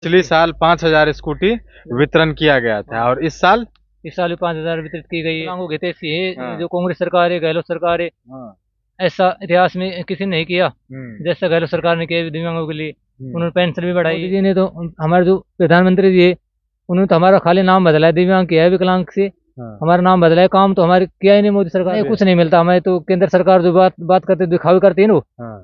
पिछले साल 5,000 स्कूटी वितरण किया गया था और इस साल भी 5,000 वितरित की गई है। दिव्यांगों के ऐसी है हाँ। जो कांग्रेस सरकार है, गहलोत सरकार है, हाँ। ऐसा इतिहास में किसी ने नहीं किया जैसा गहलोत सरकार ने किया दिव्यांगों के लिए। उन्होंने पेंशन भी बढ़ाई। मोदी जी ने तो हमारे जो प्रधानमंत्री जी है उन्होंने तो हमारा खाली नाम बदला है, दिव्यांग किया है, विकलांग से हमारा नाम बदला है, काम तो हमारे किया ही नहीं मोदी सरकार ने। कुछ नहीं मिलता हमें तो, केंद्र सरकार जो बात करते दिखावे करती है ना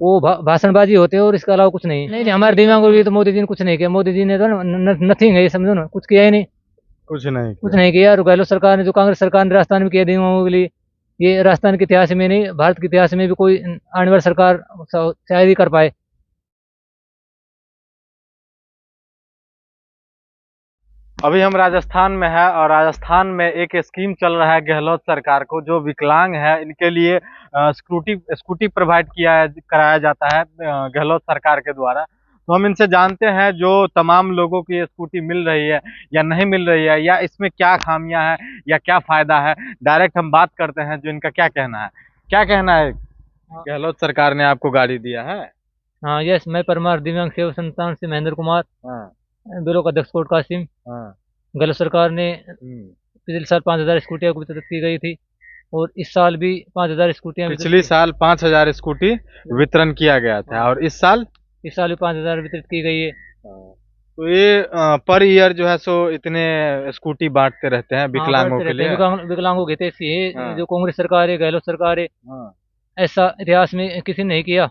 वो भाषणबाजी होते हैं और इसके अलावा कुछ नहीं। नहीं हमारे दिव्यांगों के लिए तो मोदी जी ने कुछ नहीं किया। मोदी जी ने तो नथिंग है, ये समझो ना, कुछ किया ही नहीं, कुछ नहीं किया। और गहलोत सरकार ने जो कांग्रेस सरकार ने राजस्थान में किया दिव्यांगों के लिए, ये राजस्थान के इतिहास में नहीं, भारत के इतिहास में भी कोई आने वाली सरकार शायद ही कर पाए। अभी हम राजस्थान में है और राजस्थान में एक स्कीम चल रहा है गहलोत सरकार को, जो विकलांग है इनके लिए स्कूटी प्रोवाइड कराया जाता है गहलोत सरकार के द्वारा। तो हम इनसे जानते हैं जो तमाम लोगों की ये स्कूटी मिल रही है या नहीं मिल रही है, या इसमें क्या खामियां हैं या क्या फायदा है। डायरेक्ट हम बात करते हैं जो इनका क्या कहना है। क्या कहना है, गहलोत सरकार ने आपको गाड़ी दिया है? हाँ यस, मैं परमार दिव्यांग सेवा संस्थान से महेंद्र कुमार, ब्लॉक अध्यक्ष कोट कासिम। गहलोत सरकार ने पिछले साल 5,000 स्कूटियाँ वितरित की गई थी और इस साल भी 5,000 स्कूटियाँ। पिछले साल 5,000 स्कूटी वितरण किया गया था और इस साल भी 5,000 वितरित की गई है। तो ये पर ईयर जो है सो इतने स्कूटी बांटते रहते हैं विकलांगों के लिए। विकलांगों के ऐसी है जो कांग्रेस सरकार है, गहलोत सरकार है, ऐसा इतिहास में किसी ने नहीं किया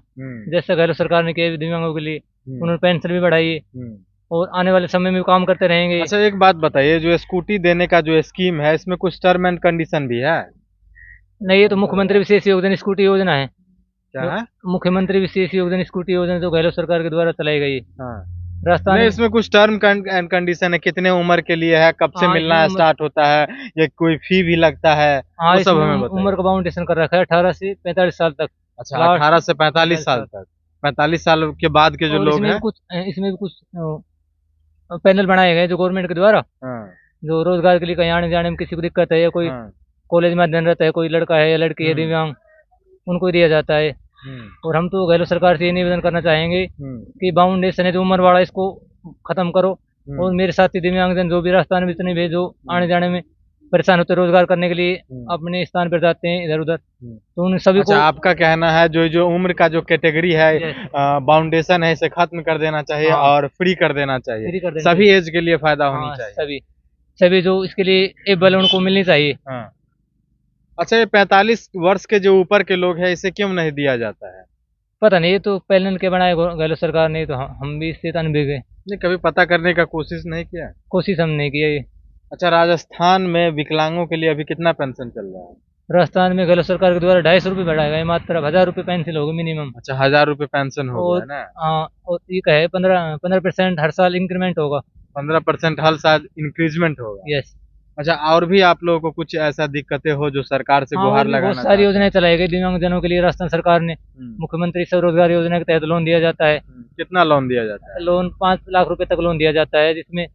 जैसा गहलोत सरकार ने किया दिव्यांगों के लिए। उन्होंने पेंशन भी बढ़ाई है और आने वाले समय में काम करते रहेंगे। अच्छा एक बात बताइए, जो स्कूटी देने का जो स्कीम है इसमें कुछ टर्म एंड कंडीशन भी है? नहीं, ये तो मुख्यमंत्री विशेष योजना स्कूटी योजना है। क्या है? मुख्यमंत्री विशेष योजना स्कूटी योजना जो गहलोत सरकार के द्वारा चलाई गई है राजस्थान में। इसमें कुछ टर्म एंड कंडीशन है, कितने उम्र के लिए है, कब से मिलना स्टार्ट होता है, या कोई फी भी लगता है? वो सब हमें बताइए। उम्र का बाउंडेशन कर रखा है 18 से 45 साल तक। अच्छा 18 से 45 साल तक। 45 साल के बाद के जो लोग हैं इसमें भी कुछ पैनल बनाए गए जो गवर्नमेंट के द्वारा, जो रोजगार के लिए कहीं आने जाने में किसी को दिक्कत है या कोई कॉलेज में अध्ययन रहता है, कोई लड़का है या लड़की है दिव्यांग, उनको दिया जाता है। और हम तो गहलोत सरकार से ये निवेदन करना चाहेंगे कि बाउंडेशन है जो उम्र वाला इसको खत्म करो। और मेरे साथी दिव्यांगजन जो भी राजस्थान में इतने भी जो आने जाने में परेशान होते, रोजगार करने के लिए अपने स्थान पर जाते हैं इधर उधर, तो उन सभी को। आपका कहना है जो उम्र का जो कैटेगरी है बाउंडेशन है इसे खत्म कर देना चाहिए और फ्री कर देना चाहिए, सभी एज के लिए फायदा होनी चाहिए। सभी जो इसके लिए एबल उनको मिलनी चाहिए। अच्छा ये 45 वर्ष के जो ऊपर के लोग हैं इसे क्यों नहीं दिया जाता है? पता नहीं, ये तो पैनल के बनाए गहलोत सरकार ने, तो हम भी इससे अनभिज्ञ हैं। नहीं कभी पता करने का कोशिश नहीं किया? कोशिश हम नहीं किया ये। अच्छा राजस्थान में विकलांगों के लिए अभी कितना पेंशन चल रहा है? राजस्थान में गहलोत सरकार के द्वारा 250 रुपये बढ़ाया गया, मात्र 1,000 रुपये पेंशन होगी मिनिमम। अच्छा 1,000 रुपये पेंशन होगा ना? हाँ, और ये कहे 15% हर साल इंक्रीमेंट होगा। 15% हर साल इंक्रीजमेंट होगा। यस। अच्छा और भी आप लोगों को कुछ ऐसा दिक्कतें हो जो सरकार से गुहार लगाना? बहुत सारी योजनाएं चलाई गई दिव्यांगजनों के लिए राजस्थान सरकार ने। मुख्यमंत्री स्वरोजगार योजना के तहत लोन दिया जाता है। कितना लोन दिया जाता है? लोन 5 लाख रुपए तक लोन दिया जाता है, जिसमें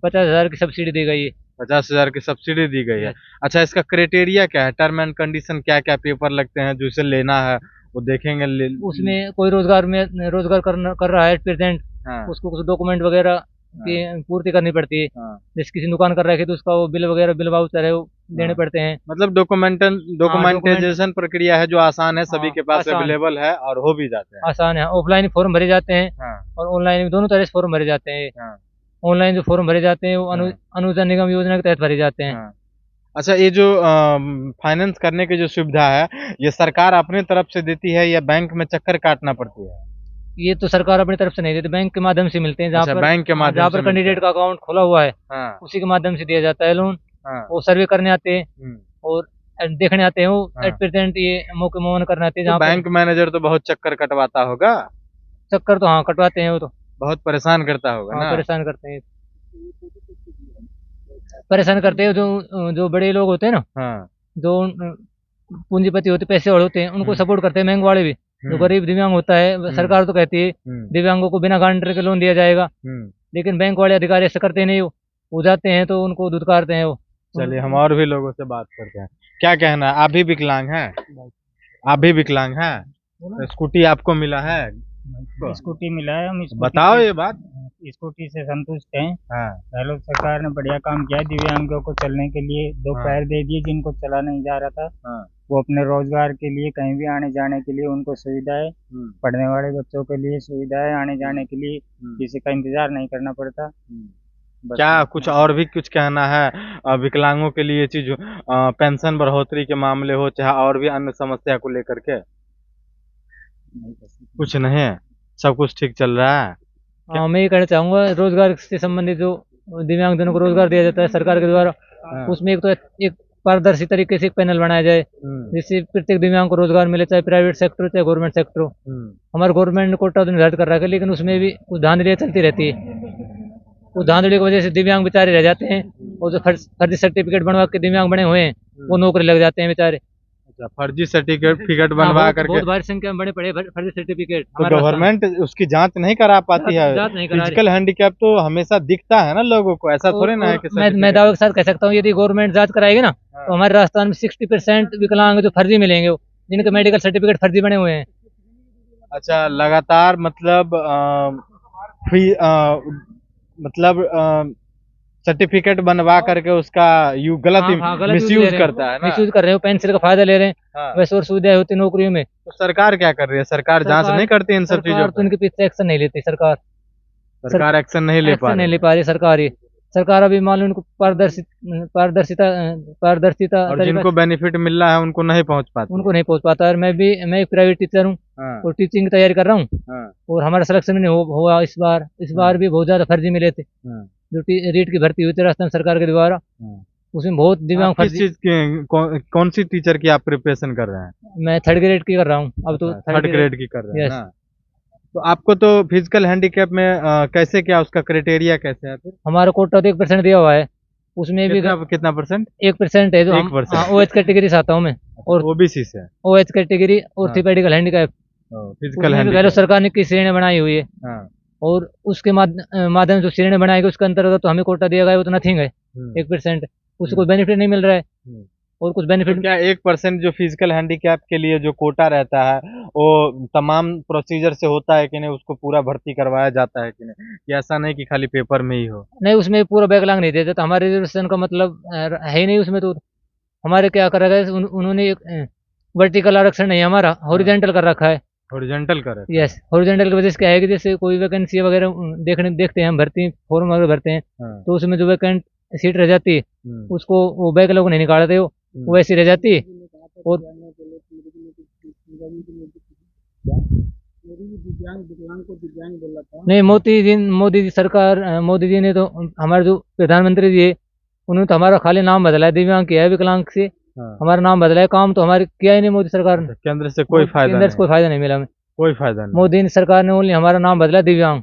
50,000 की सब्सिडी दी गई है। 50,000 की सब्सिडी दी गई है। अच्छा इसका क्राइटेरिया क्या है, टर्म एंड कंडीशन क्या क्या पेपर लगते हैं जो इसे लेना है वो देखेंगे? उसमें कोई रोजगार कर रहा है प्रेजेंट, उसको कुछ डॉक्यूमेंट वगैरह की पूर्ति करनी पड़ती है। जैसे किसी दुकान कर रहा है तो उसका वो बिल वाउचर है वो देने पड़ते हैं। मतलब डॉक्यूमेंटेशन प्रक्रिया है जो आसान है, सभी के पास अवेलेबल है और हो भी जाते हैं। आसान है, ऑफलाइन फॉर्म भरे जाते हैं और ऑनलाइन भी, दोनों तरह से फॉर्म भरे जाते हैं। ऑनलाइन जो फॉर्म भरे जाते हैं वो अनुदान निगम योजना के तहत भरे जाते हैं। अच्छा ये जो फाइनेंस करने की जो सुविधा है ये सरकार अपने तरफ से देती है या बैंक में चक्कर काटना पड़ती है? ये तो सरकार अपनी तरफ से नहीं देती, बैंक के माध्यम से मिलते हैं। जहाँ पर कैंडिडेट का अकाउंट खोला हुआ है उसी के माध्यम से दिया जाता है लोन। वो सर्वे करने आते हैं और देखने आते हैं, वो एट प्रेजेंट ये मौके मोहन करने आते हैं। तो बैंक मैनेजर तो बहुत चक्कर कटवाता होगा? चक्कर तो हाँ कटवाते हैं, वो तो बहुत परेशान करता होगा ना? परेशान करते हैं, परेशान करते हैं। जो बड़े लोग होते हैं ना, जो पूंजीपति होते, पैसे वाले होते हैं, उनको सपोर्ट करते हैं बैंक वाले भी। जो गरीब दिव्यांग होता है सरकार तो कहती है दिव्यांगों को बिना गारंटर के लोन दिया जाएगा, लेकिन बैंक वाले अधिकारी ऐसा करते नहीं, वो जाते हैं तो उनको धुतकारते हैं वो। चलिए हम और भी लोगों से बात करते हैं। क्या कहना है, आप भी विकलांग हैं? आप भी विकलांग हैं? स्कूटी आपको मिला है? स्कूटी मिला है, हम बताओ ये बात। स्कूटी से संतुष्ट हैं। हाँ गहलोत सरकार ने बढ़िया काम किया है, दिव्यांगों को चलने के लिए 2 हाँ। पैर दे दिए जिनको चला नहीं जा रहा था। हाँ। वो अपने रोजगार के लिए कहीं भी आने जाने के लिए उनको सुविधा है। पढ़ने वाले बच्चों के लिए सुविधा है, आने जाने के लिए किसी का इंतजार नहीं करना पड़ता। बस। क्या कुछ और भी कुछ कहना है विकलांगों के लिए चीज, पेंशन बढ़ोतरी के मामले हो चाहे और भी अन्य समस्या को लेकर के? कुछ नहीं है, सब कुछ ठीक चल रहा है। हाँ, मैं ये कहना चाहूँगा, रोजगार से संबंधित जो दिव्यांगजनों को रोजगार दिया जाता है सरकार के द्वारा, उसमें एक पारदर्शी तरीके से एक पैनल बनाया जाए जिससे प्रत्येक दिव्यांग को रोजगार मिले, चाहे प्राइवेट सेक्टर हो चाहे गवर्नमेंट सेक्टर हो। हमारे गवर्नमेंट ने कोटा तो निर्धारित कर रखा है, लेकिन उसमें भी कुछ धांधलियाँ चलती रहती है। उस धांधली की वजह से दिव्यांग बेचारे रह जाते हैं, और जो फर्जी सर्टिफिकेट बनवा के दिव्यांग बने हुए हैं वो नौकरी लग जाते हैं बेचारे। अच्छा, फर्जी सर्टिफिकेट बनवा करके बहुत भारी संख्या में बने पड़े फर्जी सर्टिफिकेट। तो गवर्नमेंट उसकी जांच नहीं करा पाती है। फिजिकल हैंडीकैप तो हमेशा दिखता है ना लोगों को, ऐसा थोड़े ना है कि मैं दावे के साथ कह सकता हूँ, यदि गवर्नमेंट जांच कराएगी ना तो हमारे राजस्थान में 60% विकलांग जो फर्जी मिलेंगे, जिनके मेडिकल सर्टिफिकेट फर्जी बने हुए हैं। अच्छा, लगातार मतलब सर्टिफिकेट बनवा करके उसका गलत मिसयूज करता है ना। मिसयूज कर रहे हो, पेंशन का फायदा ले रहे हैं। वैसे और सुविधाएं होती नौकरियों में। तो सरकार क्या कर रही है? सरकार जांच नहीं करती इन सब चीजों तो उनके पीछे एक्शन नहीं लेती सरकार एक्शन नहीं ले पा रही सरकार अभी मान लो उनको पारदर्शिता और जिनको बेनिफिट मिल रहा है उनको नहीं पहुंच पाता। और मैं एक प्राइवेट टीचर हूँ और टीचिंग की तैयारी कर रहा हूँ, और हमारा सिलेक्शन नहीं हुआ इस बार भी बहुत ज्यादा फर्जी मिले थे। जो रीट की भर्ती हुई थी राजस्थान सरकार के द्वारा, उसमें बहुत दिव्यांग किस चीज की कौन सी टीचर की आप प्रिपरेशन कर रहे हैं? मैं 3rd ग्रेड की कर रहा हूँ अब तो। 3rd ग्रेड की कर रहे हैं ना। तो आपको तो फिजिकल हैंडीकैप में कैसे, क्या उसका क्राइटेरिया कैसे है? हमारा कोटा तो 1% दिया हुआ है, उसमें भी कितना परसेंट? 1% है जो 1%। OH कैटेगरी से आता हूँ मैं, और ओबीसी से OH category orthopedical handicap. Physical handicap सरकार ने किस श्रेणी बनाई हुई है, और उसके माध्यम जो श्रेणी बनाई गई उसके अंतर्गत तो हमें कोटा दिया गया, वो तो नथिंग है। 1% उससे कोई बेनिफिट नहीं मिल रहा है, और कुछ बेनिफिट। तो क्या 1% जो फिजिकल हैंडीकैप के लिए जो कोटा रहता है वो तमाम प्रोसीजर से होता है कि नहीं? उसको पूरा भर्ती करवाया जाता है कि नहीं? कि ऐसा नहीं कि खाली पेपर में ही हो? नहीं, उसमें पूरा बैकलॉग नहीं देते, तो हमारे रिजर्वेशन का मतलब है ही नहीं उसमें। तो हमारे क्या कर रखा है उन्होंने, एक वर्टिकल आरक्षण नहीं, हमारा हॉरिजॉन्टल कर रखा है। हॉरिजॉन्टल कर? यस, हॉरिजॉन्टल की वजह से क्या है कि जैसे कोई वैकेंसी वगैरह देखते हैं हम, भर्ती फॉर्म वगैरह भरते हैं, तो उसमें जो वैकेंट सीट रह जाती है उसको वो बैकलॉग नहीं निकालते, वो वैसी रह जाती है। और नहीं, मोदी जी ने तो हमारे जो प्रधानमंत्री जी है उन्होंने तो हमारा खाली नाम बदला है, दिव्यांग किया है, विकलांग से हमारा नाम बदला है। काम तो हमारे किया ही नहीं मोदी सरकार ने। केंद्र से कोई फायदा नहीं मिला हमें, कोई फायदा नहीं। मोदी सरकार ने ओनली हमारा नाम बदला दिव्यांग,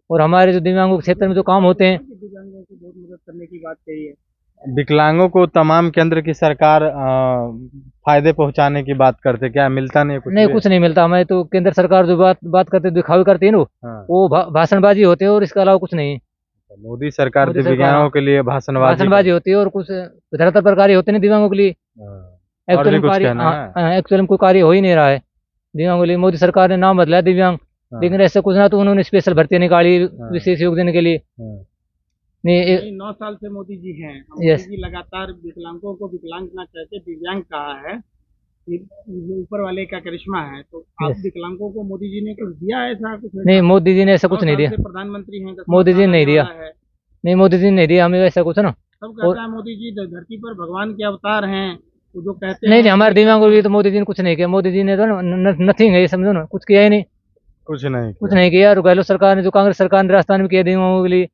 और हमारे जो दिव्यांगों के क्षेत्र में जो काम होते हैं, दिव्यांगों को बहुत मदद करने की बात कही है। विकलांगों को तमाम केंद्र की सरकार फायदे पहुंचाने की बात करते, क्या मिलता नहीं? कुछ नहीं मिलता हमें तो। केंद्र सरकार जो बात करते, दिखावे करती है ना, वो भाषणबाजी होती है, और इसके अलावा कुछ नहीं। मोदी सरकार दिव्यांगों के लिए भाषणबाजी होती है, और कुछ 75 प्रकार होते हैं दिव्यांगों के लिए। एक्चुअली कोई कार्य हो ही नहीं रहा है दिव्यांगों के लिए। मोदी सरकार ने नाम बदला दिव्यांग, लेकिन ऐसा कुछ ना, तो उन्होंने स्पेशल भर्ती निकाली विशेष योगदान के लिए। नहीं, 9 साल से मोदी जी हैं। मोदी जी लगातार विकलांगों को विकलांग ना कहते दिव्यांग कहा है, ऊपर वाले का करिश्मा है। तो आप विकलांगों को मोदी जी ने कुछ दिया ऐसा? कुछ नहीं, मोदी जी ने ऐसा कुछ नहीं दिया। प्रधानमंत्री हैं, मोदी जी ने नहीं दिया। नहीं, मोदी जी ने नहीं दिया हमें ऐसा कुछ ना। सब कहता है मोदी जी धरती पर भगवान के अवतार हैं, तो जो कहते नहीं, हमारे दिव्यांगों को भी तो मोदी जी ने कुछ नहीं किया। मोदी जी ने तो नथिंग है, ये समझो ना, कुछ किया ही नहीं। कुछ नहीं किया। और गहलोत सरकार ने, जो कांग्रेस सरकार ने राजस्थान में किया दिव्यांगों के लिए,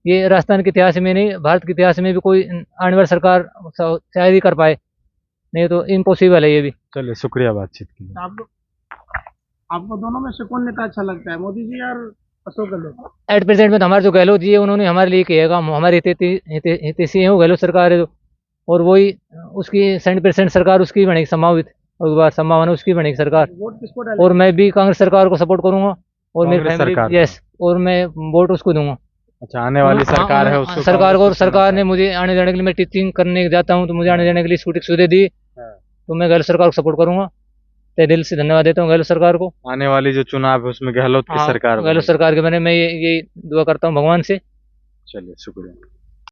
ये राजस्थान के इतिहास में नहीं, भारत के इतिहास में भी कोई आने वाली सरकार शायद ही कर पाए, नहीं तो इम्पॉसिबल है ये भी। चलिए, शुक्रिया बातचीत के लिए। आपको दोनों में से कौन नेता अच्छा लगता है, मोदी जी और अशोक गहलोत? एट प्रेजेंट में तो हमारे जो गहलोत जी है उन्होंने हमारे लिए किया काम, हमारे हितैषी है वो गहलोत सरकार है, और वही उसकी 70% सरकार उसकी बनेगी संभावित, और संभावना उसकी बनेगी सरकार। वोट किसको डालेंगे? और मैं भी कांग्रेस सरकार को सपोर्ट करूंगा, और मेरी फैमिली, यस, और मैं वोट उसको दूंगा। अच्छा, आने वाली सरकार है उसको सरकार को, और सरकार ने मुझे आने जाने के लिए, मैं टीचिंग करने जाता हूँ तो मुझे आने जाने के लिए स्कूटी सुविधा दी, तो मैं गहलोत सरकार को सपोर्ट करूंगा। तहे दिल से धन्यवाद देता हूँ गहलोत सरकार को। आने वाली जो चुनाव है उसमें गहलोत की हाँ, सरकार गहलोत बनेगी। सरकार के बारे में मैं ये दुआ करता हूँ भगवान से। चलिए शुक्रिया।